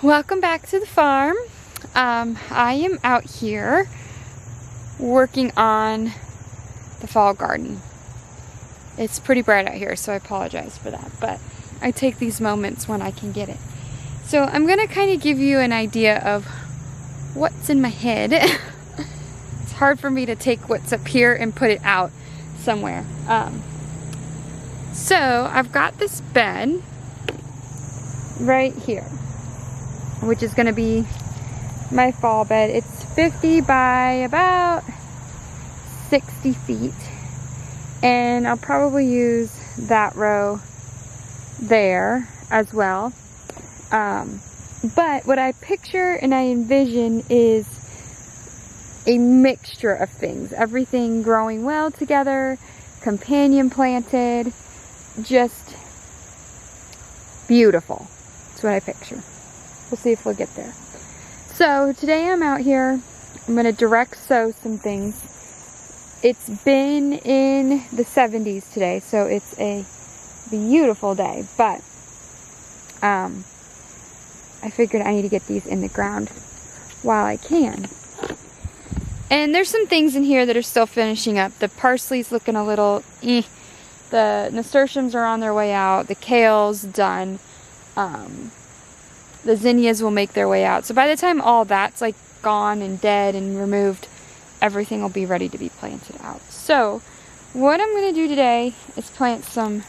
Welcome back to the farm. I am out here working on the fall garden. It's pretty bright out here, so I apologize for that, but I take these moments when I can get it. So I'm gonna kind of give you an idea of what's in my head. It's hard for me to take what's up here and put it out somewhere. So I've got this bed right here, which is going to be my fall bed. It's 50 by about 60 feet, and I'll probably use that row there as well. But what I picture and I envision is a mixture of things, everything growing well together, companion planted, just beautiful. That's what I picture. We'll see if we'll get there. So today I'm out here. I'm going to direct sow some things. It's been in the 70s today, so it's a beautiful day. But I figured I need to get these in the ground while I can. And there's some things in here that are still finishing up. The parsley's looking a little eh. The nasturtiums are on their way out. The kale's done. The zinnias will make their way out. So by the time all that's like gone and dead and removed, everything will be ready to be planted out. So what I'm going to do today is plant some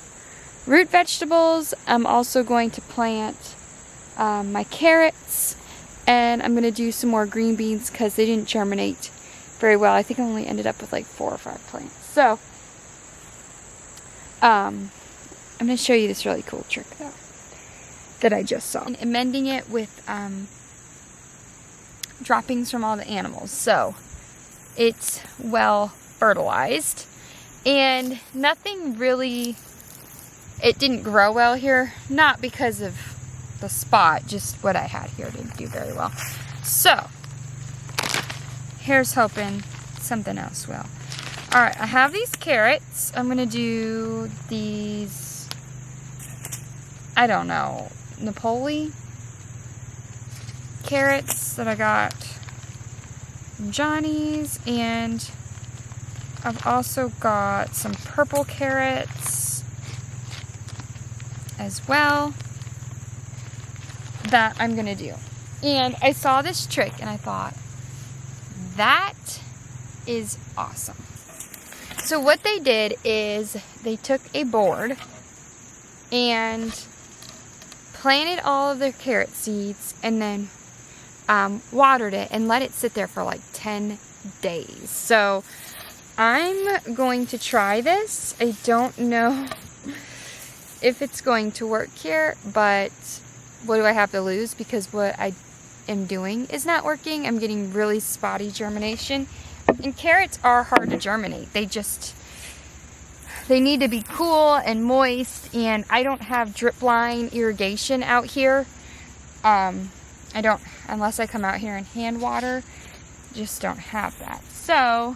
root vegetables. I'm also going to plant my carrots, and I'm going to do some more green beans because they didn't germinate very well. I think I only ended up with like 4 or 5 plants. So I'm going to show you this really cool trick though that I just saw. And amending it with droppings from all the animals. So it's well fertilized, and nothing really, it didn't grow well here. Not because of the spot, just what I had here didn't do very well. So here's hoping something else will. Alright, I have these carrots. I'm going to do these, I don't know, Napoli carrots that I got from Johnny's, and I've also got some purple carrots as well that I'm going to do. And I saw this trick and I thought, that is awesome. So what they did is they took a board and planted all of their carrot seeds and then watered it and let it sit there for like 10 days. So I'm going to try this. I don't know if it's going to work here, but what do I have to lose? Because what I am doing is not working. I'm getting really spotty germination. And carrots are hard to germinate. They need to be cool and moist, and I don't have drip line irrigation out here. I don't, unless I come out here and hand water, just don't have that. So,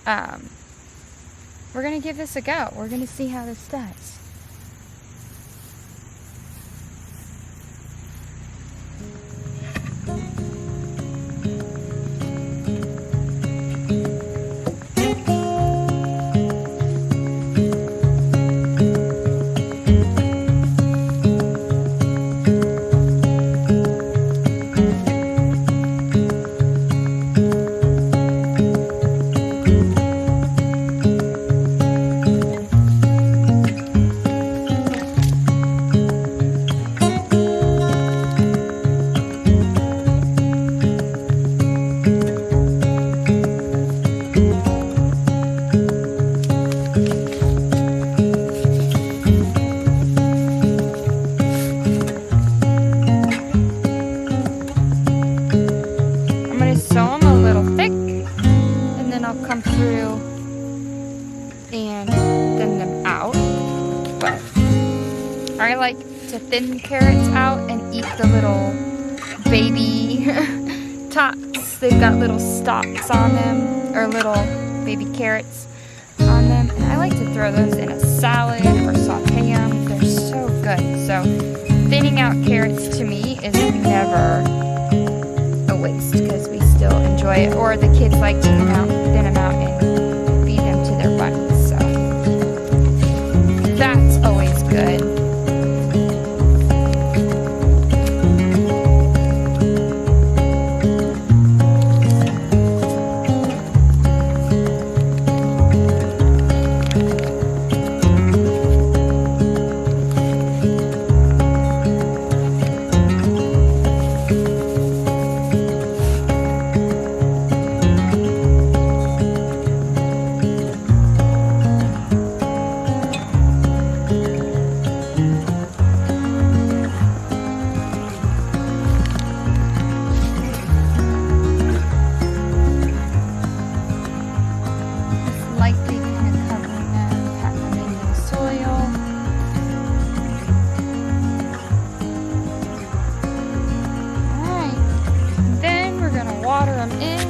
we're going to give this a go. We're going to see how this does. I like to thin carrots out and eat the little baby tops. They've got little stalks on them, or little baby carrots on them. And I like to throw those in a salad or saute them. They're so good. So thin thinning out carrots to me is never a waste because we still enjoy it. Or the kids like to thin them out and feed them to their bunnies. So that's always good. Water them in.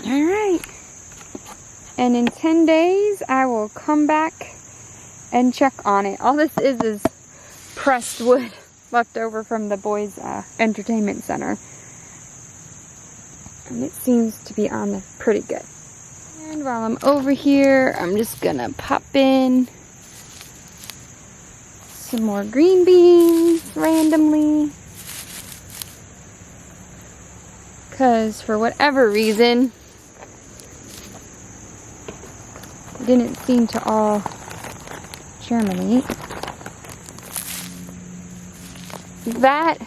All right, and in 10 days I will come back and check on it. All this is pressed wood left over from the boys' entertainment center, and it seems to be on pretty good. And while I'm over here, I'm just gonna pop in some more green beans randomly, because for whatever reason didn't seem to all germinate. That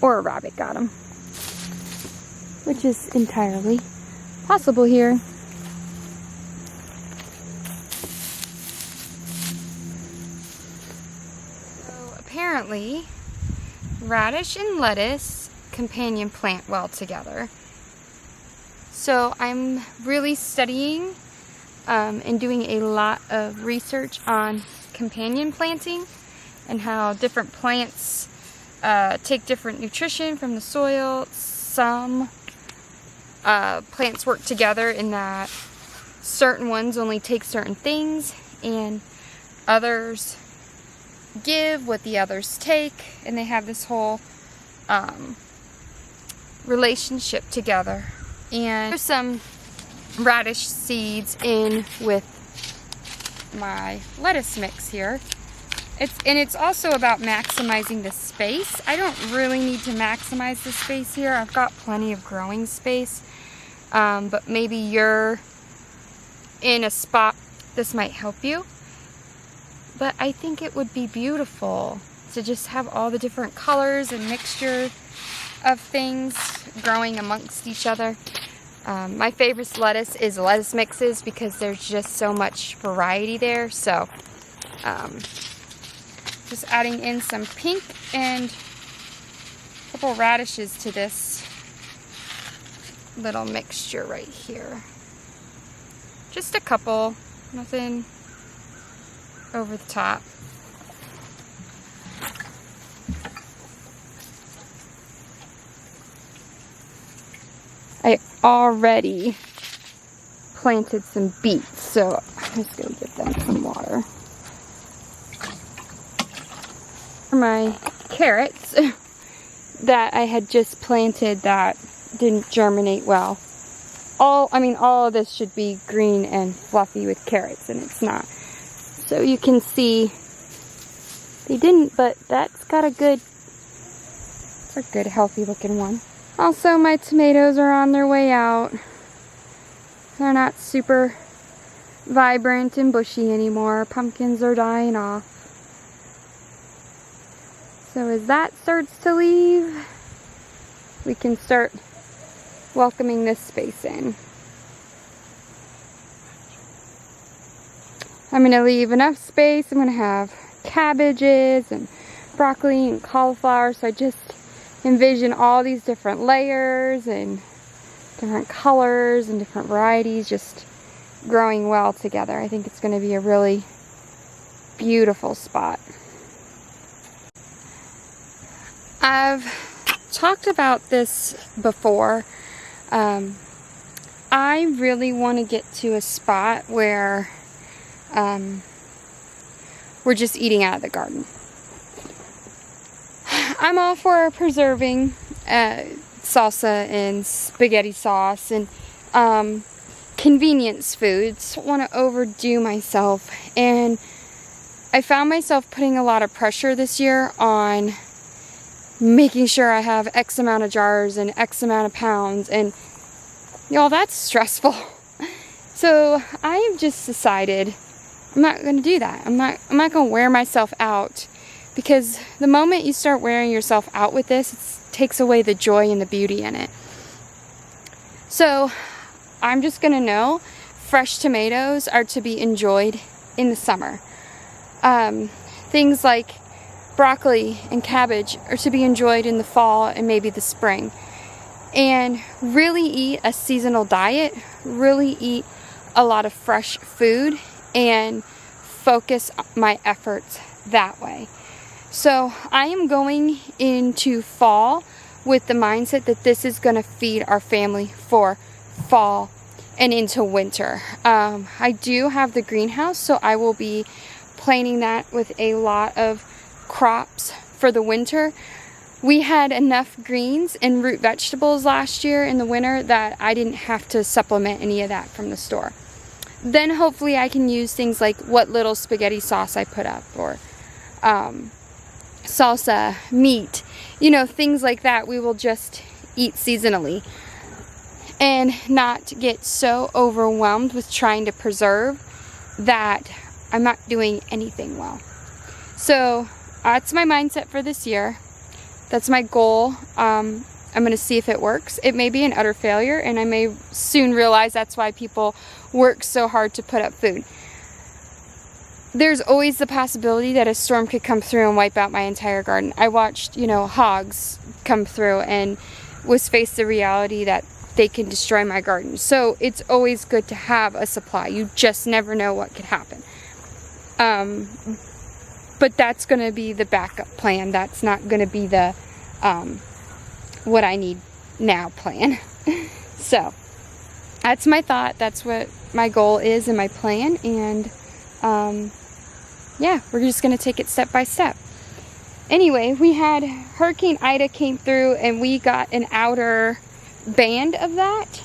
or a rabbit got them, which is entirely possible here. So apparently radish and lettuce companion plant well together. So I'm really studying and doing a lot of research on companion planting and how different plants take different nutrition from the soil. Some plants work together in that certain ones only take certain things, and others give what the others take, and they have this whole relationship together. And there's some radish seeds in with my lettuce mix here. It's also about maximizing the space. I don't really need to maximize the space here. I've got plenty of growing space, but maybe you're in a spot this might help you. But I think it would be beautiful to just have all the different colors and mixture of things growing amongst each other. My favorite lettuce is lettuce mixes because there's just so much variety there. So just adding in some pink and a couple radishes to this little mixture right here. Just a couple, nothing over the top. I already planted some beets, so I'm just going to give them some water. For my carrots that I had just planted that didn't germinate well. All of this should be green and fluffy with carrots, and it's not. So you can see they didn't, but that's got it's a good healthy looking one. Also, my tomatoes are on their way out. They're not super vibrant and bushy anymore. Pumpkins are dying off. So as that starts to leave, we can start welcoming this space in. I'm going to leave enough space. I'm going to have cabbages and broccoli and cauliflower. So I just envision all these different layers and different colors and different varieties just growing well together. I think it's going to be a really beautiful spot. I've talked about this before. I really want to get to a spot where we're just eating out of the garden. I'm all for preserving salsa and spaghetti sauce and convenience foods. I don't want to overdo myself, and I found myself putting a lot of pressure this year on making sure I have X amount of jars and X amount of pounds, and y'all, that's stressful. So I have just decided I'm not going to do that. I'm not going to wear myself out, because the moment you start wearing yourself out with this, it takes away the joy and the beauty in it. So I'm just going to know fresh tomatoes are to be enjoyed in the summer. Things like broccoli and cabbage are to be enjoyed in the fall and maybe the spring. And really eat a seasonal diet, really eat a lot of fresh food, and focus my efforts that way. So I am going into fall with the mindset that this is going to feed our family for fall and into winter. I do have the greenhouse, so I will be planting that with a lot of crops for the winter. We had enough greens and root vegetables last year in the winter that I didn't have to supplement any of that from the store. Then hopefully I can use things like what little spaghetti sauce I put up, or salsa, meat, things like that. We will just eat seasonally and not get so overwhelmed with trying to preserve that I'm not doing anything well. So that's my mindset for this year. That's my goal. I'm going to see if it works. It may be an utter failure, and I may soon realize that's why people work so hard to put up food. There's always the possibility that a storm could come through and wipe out my entire garden. I watched, hogs come through and was faced the reality that they can destroy my garden. So it's always good to have a supply. You just never know what could happen. But that's going to be the backup plan. That's not going to be the what I need now plan. So that's my thought. That's what my goal is and my plan. And yeah, we're just going to take it step by step. Anyway, we had Hurricane Ida came through, and we got an outer band of that.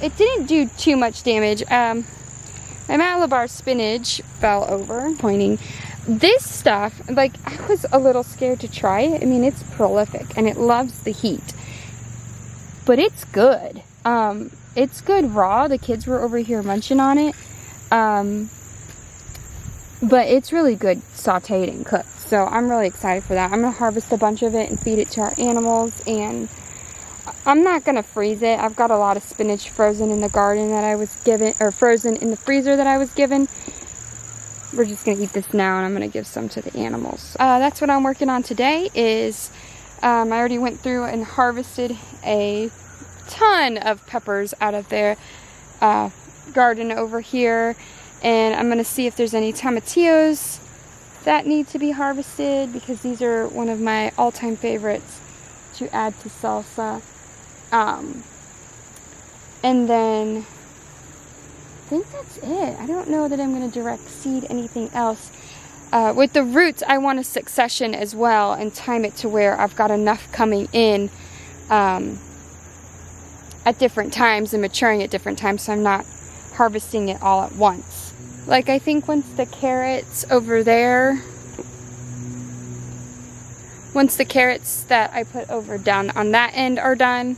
It didn't do too much damage. My Malabar spinach fell over, pointing. This stuff, I was a little scared to try it. I mean, it's prolific and it loves the heat, but it's good. It's good raw. The kids were over here munching on it. But it's really good sauteed and cooked. So I'm really excited for that. I'm going to harvest a bunch of it and feed it to our animals, and I'm not going to freeze it. I've got a lot of spinach frozen in the garden that I was given, or frozen in the freezer that I was given. We're just going to eat this now, and I'm going to give some to the animals. That's what I'm working on today is I already went through and harvested a ton of peppers out of their garden over here. And I'm going to see if there's any tomatillos that need to be harvested, because these are one of my all-time favorites to add to salsa. And then I think that's it. I don't know that I'm going to direct seed anything else. With the roots, I want a succession as well, and time it to where I've got enough coming in at different times and maturing at different times, so I'm not harvesting it all at once. Like, I think once the carrots over there, once the carrots that I put over down on that end are done,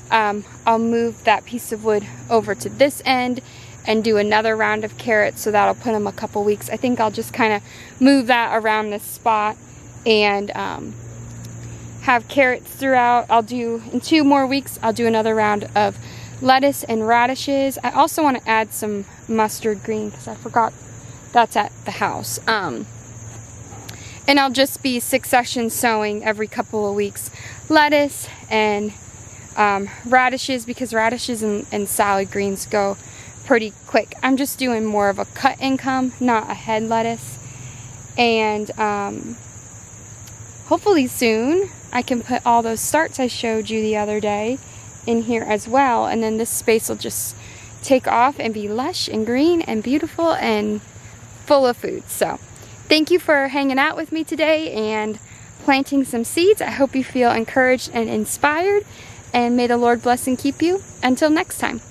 I'll move that piece of wood over to this end and do another round of carrots, so that'll put them a couple weeks. I think I'll just kind of move that around this spot and have carrots throughout. I'll do, in 2 more weeks, I'll do another round of lettuce and radishes. I also want to add some mustard green, because I forgot that's at the house. And I'll just be succession sowing every couple of weeks. Lettuce and radishes, because radishes and salad greens go pretty quick. I'm just doing more of a cut income, not a head lettuce. And hopefully soon I can put all those starts I showed you the other day in here as well, and then this space will just take off and be lush and green and beautiful and full of food. So thank you for hanging out with me today and planting some seeds. I hope you feel encouraged and inspired, and may the Lord bless and keep you. Until next time.